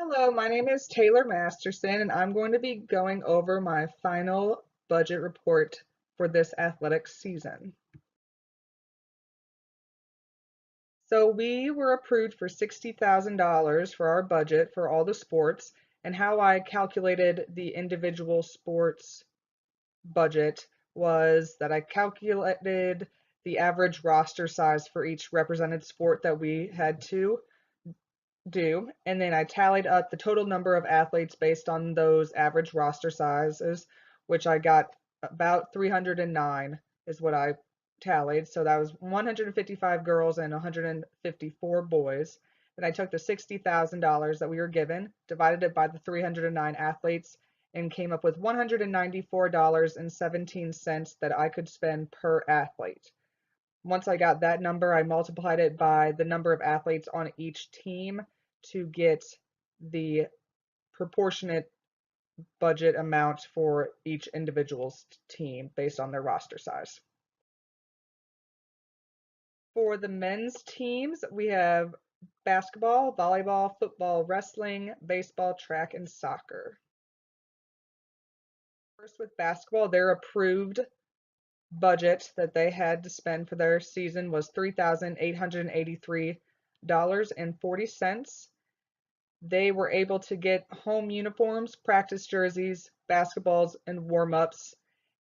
Hello, my name is Taylor Masterson, and I'm going to be going over my final budget report for this athletic season. So we were approved for $60,000 for our budget for all the sports, and how I calculated the individual sports budget was that I calculated the average roster size for each represented sport that we had to do, and then I tallied up the total number of athletes based on those average roster sizes, which I got about 309 is what I tallied. So that was 155 girls and 154 boys. And I took the $60,000 that we were given, divided it by the 309 athletes, and came up with $194.17 that I could spend per athlete. Once I got that number, I multiplied it by the number of athletes on each team to get the proportionate budget amount for each individual's team based on their roster size. For the men's teams, we have basketball, volleyball, football, wrestling, baseball, track, and soccer. First, with basketball, their approved budget that they had to spend for their season was $3,883.40. They were able to get home uniforms, practice jerseys, basketballs, and warm-ups,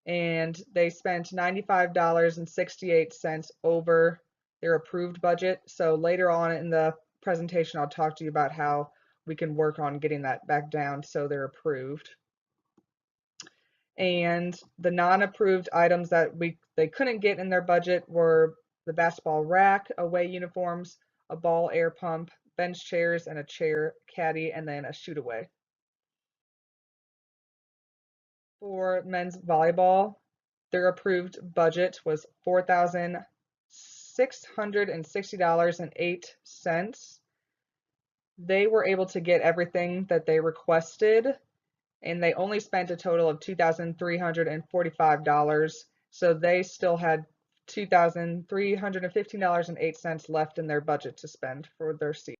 and they spent $95.68 over their approved budget. So later on in the presentation, I'll talk to you about how we can work on getting that back down so they're approved. And the non-approved items that they couldn't get in their budget were the basketball rack, away uniforms, a ball air pump, bench chairs, and a chair caddy, and then a shoot away. For men's volleyball, their approved budget was $4,660.08. They were able to get everything that they requested, and they only spent a total of $2,345. So they still had $2,315.08 left in their budget to spend for their season.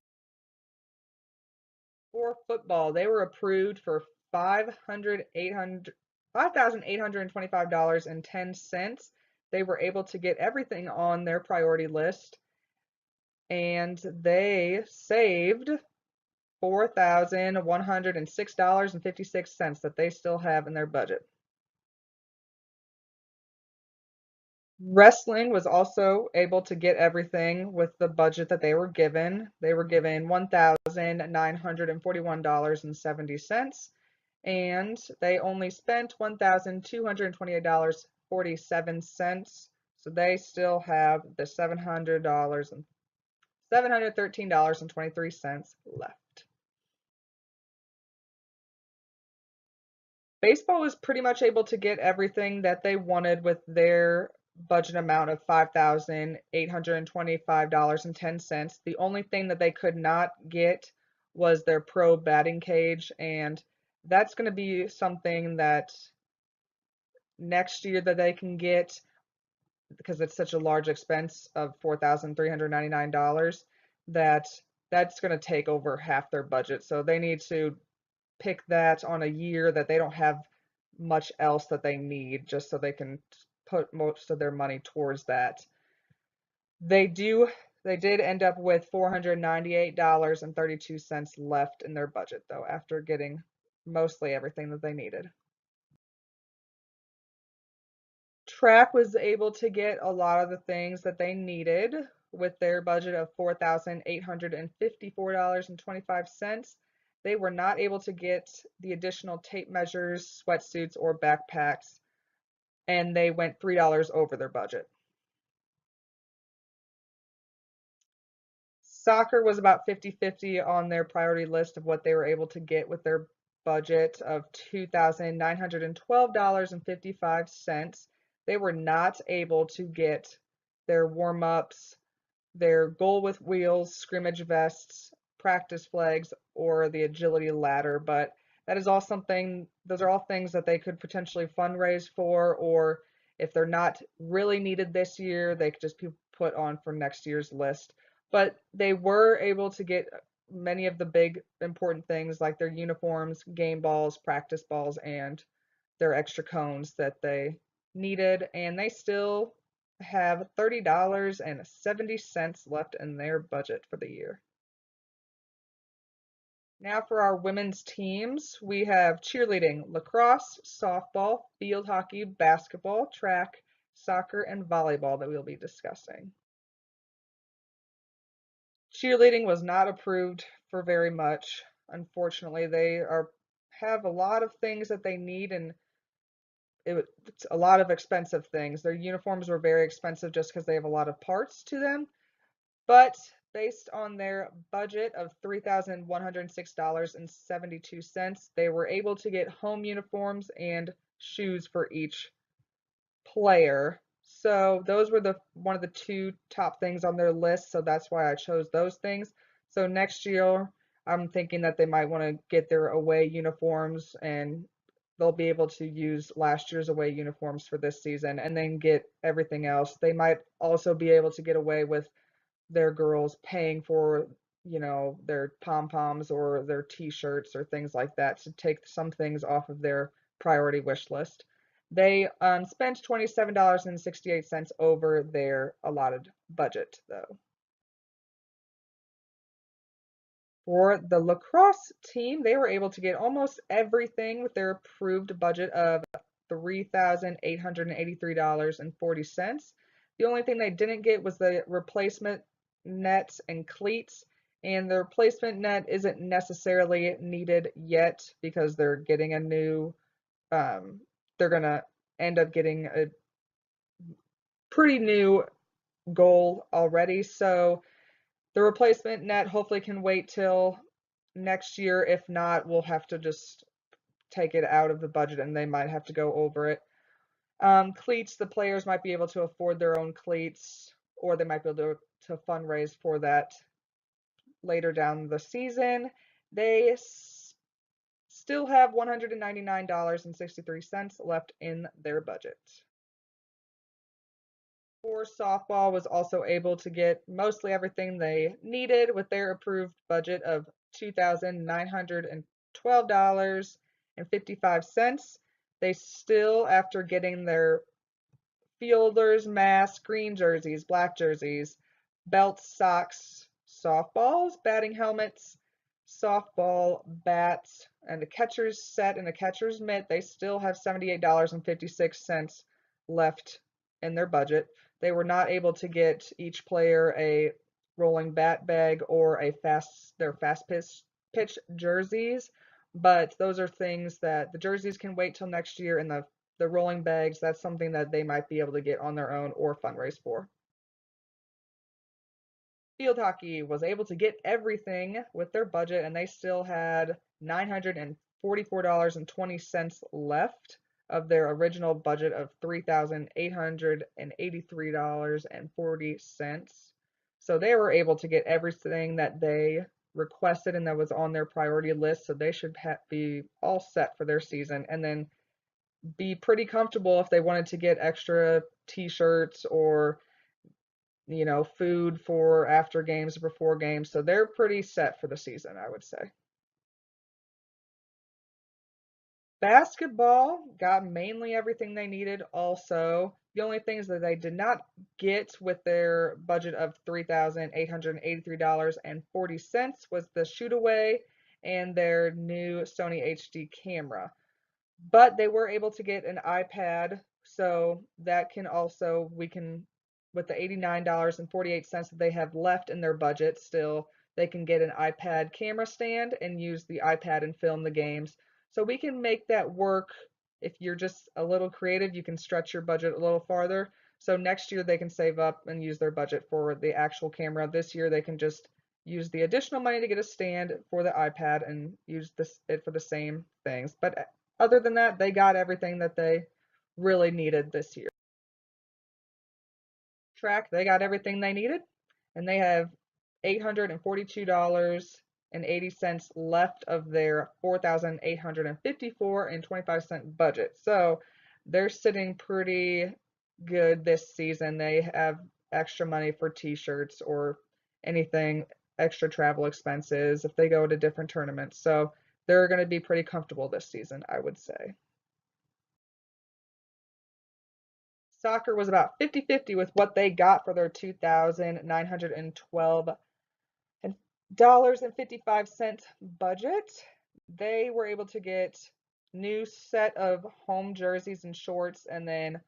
For football, they were approved for $5,825.10. They were able to get everything on their priority list, and they saved $4,106.56 that they still have in their budget. Wrestling was also able to get everything with the budget that they were given. They were given $1,941.70, and they only spent $1,228.47. So they still have the $713.23 left. Baseball was pretty much able to get everything that they wanted with their budget amount of $5,825.10. The only thing that they could not get was their pro batting cage, and that's going to be something that next year that they can get, because it's such a large expense of $4,399, that's going to take over half their budget. So they need to pick that on a year that they don't have much else that they need, just so they can put most of their money towards that. They did end up with $498.32 left in their budget, though, after getting mostly everything that they needed. Track was able to get a lot of the things that they needed with their budget of $4,854.25. They were not able to get the additional tape measures, sweatsuits, or backpacks, and they went $3 over their budget. Soccer was about 50-50 on their priority list of what they were able to get with their budget of $2,912.55. They were not able to get their warm-ups, their goal with wheels, scrimmage vests, practice flags, or the agility ladder, but that is all something, those are all things that they could potentially fundraise for, or if they're not really needed this year, they could just be put on for next year's list. But they were able to get many of the big important things like their uniforms, game balls, practice balls, and their extra cones that they needed, and they still have $30.70 left in their budget for the year. Now for our women's teams, we have cheerleading, lacrosse, softball, field hockey, basketball, track, soccer, and volleyball that we'll be discussing. Cheerleading was not approved for very much. Unfortunately, have a lot of things that they need, and it's a lot of expensive things. Their uniforms were very expensive just because they have a lot of parts to them. But based on their budget of $3,106.72, they were able to get home uniforms and shoes for each player. So those were one of the two top things on their list, so that's why I chose those things. So next year, I'm thinking that they might want to get their away uniforms and they'll be able to use last year's away uniforms for this season and then get everything else. They might also be able to get away with their girls paying for, their pom-poms or their t-shirts or things like that to take some things off of their priority wish list. They spent $27.68 over their allotted budget, though. For the lacrosse team, they were able to get almost everything with their approved budget of $3,883.40. The only thing they didn't get was the replacement nets and cleats, and the replacement net isn't necessarily needed yet because they're getting a new, they're going to end up getting a pretty new goal already. So the replacement net hopefully can wait till next year. If not, we'll have to just take it out of the budget and they might have to go over it. Cleats, the players might be able to afford their own cleats, or they might be able to fundraise for that later down the season. They still have $199.63 left in their budget. For softball was also able to get mostly everything they needed with their approved budget of $2,912.55. They still, after getting their fielders, masks, green jerseys, black jerseys, belts, socks, softballs, batting helmets, softball bats, and a catcher's set and a catcher's mitt, they still have $78.56 left in their budget. They were not able to get each player a rolling bat bag or their fast pitch jerseys, but those are things that the jerseys can wait till next year, and the rolling bags, that's something that they might be able to get on their own or fundraise for. Field hockey was able to get everything with their budget, and they still had $944.20 left of their original budget of $3,883.40. So they were able to get everything that they requested and that was on their priority list. So they should be all set for their season, and then be pretty comfortable if they wanted to get extra t-shirts or food for after games or before games. So they're pretty set for the season, I would say. Basketball got mainly everything they needed also. The only things that they did not get with their budget of $3,883.40 was the shoot away and their new Sony HD camera. But they were able to get an iPad, so that can also, with the $89.48 that they have left in their budget still, they can get an iPad camera stand and use the iPad and film the games. So we can make that work. If you're just a little creative, you can stretch your budget a little farther. So next year they can save up and use their budget for the actual camera. This year they can just use the additional money to get a stand for the iPad and use it for the same things. But other than that, they got everything that they really needed this year. Track, they got everything they needed, and they have $842.80 left of their $4,854.25 budget. So they're sitting pretty good this season. They have extra money for t-shirts or anything extra travel expenses if they go to different tournaments. So they're going to be pretty comfortable this season, I would say. Soccer was about 50-50 with what they got for their $2,912.55 budget. They were able to get new set of home jerseys and shorts, and then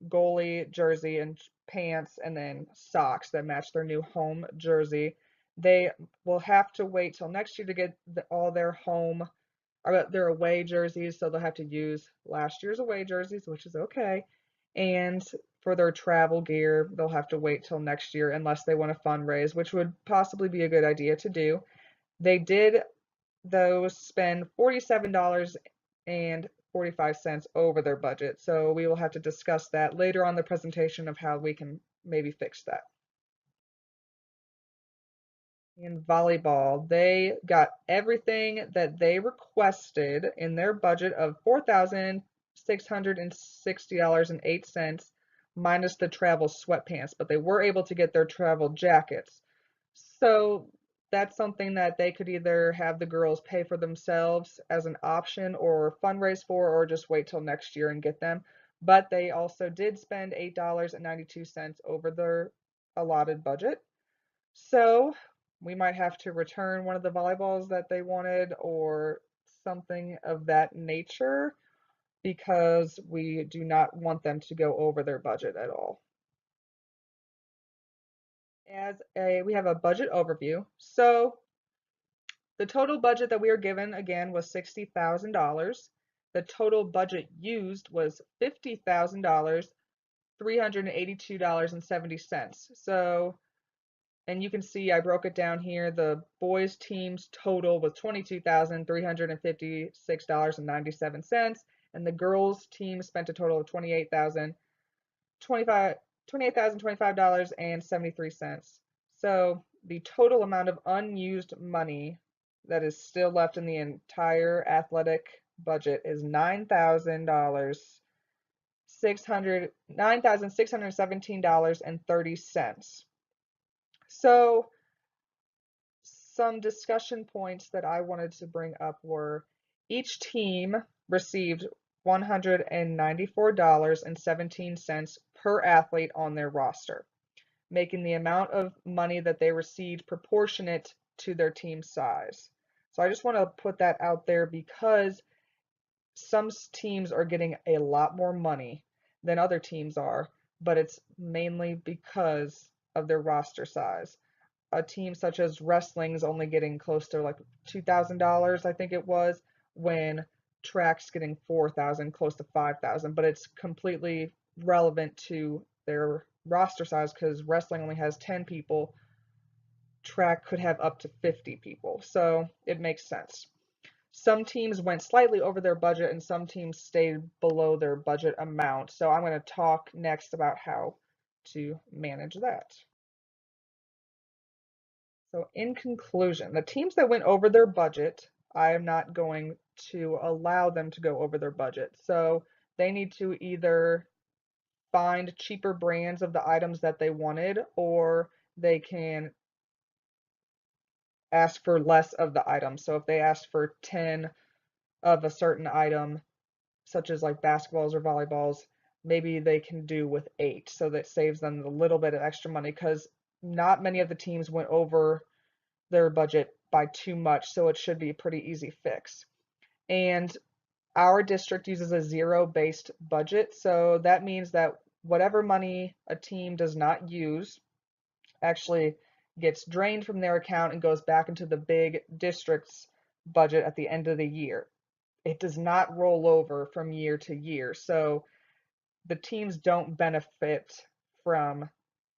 goalie jersey and pants, and then socks that match their new home jersey. They will have to wait till next year to get all their home or their away jerseys, so they'll have to use last year's away jerseys, which is okay. And for their travel gear, they'll have to wait till next year unless they want to fundraise, which would possibly be a good idea to do. They did, though, spend $47.45 over their budget, so we will have to discuss that later on the presentation of how we can maybe fix that. In volleyball, they got everything that they requested in their budget of $4,660.08 minus the travel sweatpants, but they were able to get their travel jackets. So that's something that they could either have the girls pay for themselves as an option or fundraise for, or just wait till next year and get them. But they also did spend $8.92 over their allotted budget. So we might have to return one of the volleyballs that they wanted or something of that nature because we do not want them to go over their budget at all. We have a budget overview. So the total budget that we were given again was $60,000. The total budget used was $50,000, $382.70. So, and you can see I broke it down here. The boys team's total was $22,356.97, and the girls team spent a total of $28,025.73. So the total amount of unused money that is still left in the entire athletic budget is $9,617.30. So some discussion points that I wanted to bring up were each team received $194.17 per athlete on their roster, making the amount of money that they received proportionate to their team size. So I just want to put that out there because some teams are getting a lot more money than other teams are, but it's mainly because of their roster size. A team such as wrestling's only getting close to like $2,000, I think it was, when track's getting 4,000, close to 5,000, but it's completely relevant to their roster size because wrestling only has 10 people, track could have up to 50 people, so it makes sense. Some teams went slightly over their budget and some teams stayed below their budget amount, so I'm going to talk next about how to manage that. So in conclusion, the teams that went over their budget, I am not going to allow them to go over their budget. So they need to either find cheaper brands of the items that they wanted, or they can ask for less of the items. So if they asked for 10 of a certain item, such as like basketballs or volleyballs, maybe they can do with 8. So that saves them a little bit of extra money because not many of the teams went over their budget by too much, so it should be a pretty easy fix. And our district uses a zero-based budget, so that means that whatever money a team does not use actually gets drained from their account and goes back into the big district's budget at the end of the year. It does not roll over from year to year, so the teams don't benefit from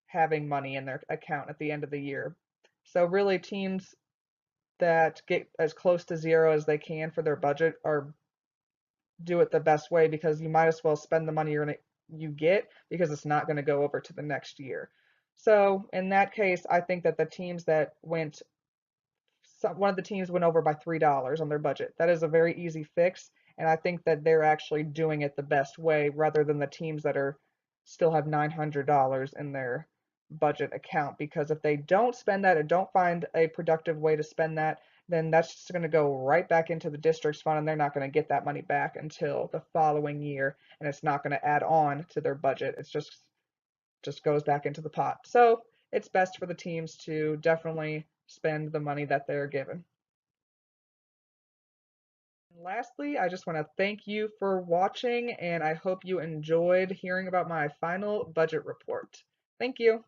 having money in their account at the end of the year. So really teams that get as close to zero as they can for their budget or do it the best way because you might as well spend the money you get because it's not going to go over to the next year. So in that case, I think that the teams that went, one of the teams went over by $3 on their budget. That is a very easy fix, and I think that they're actually doing it the best way rather than the teams that are still have $900 in their budget account, because if they don't spend that or don't find a productive way to spend that, then that's just going to go right back into the district's fund, and they're not going to get that money back until the following year, and it's not going to add on to their budget. It's just goes back into the pot. So it's best for the teams to definitely spend the money that they're given. And lastly, I just want to thank you for watching, and I hope you enjoyed hearing about my final budget report. Thank you.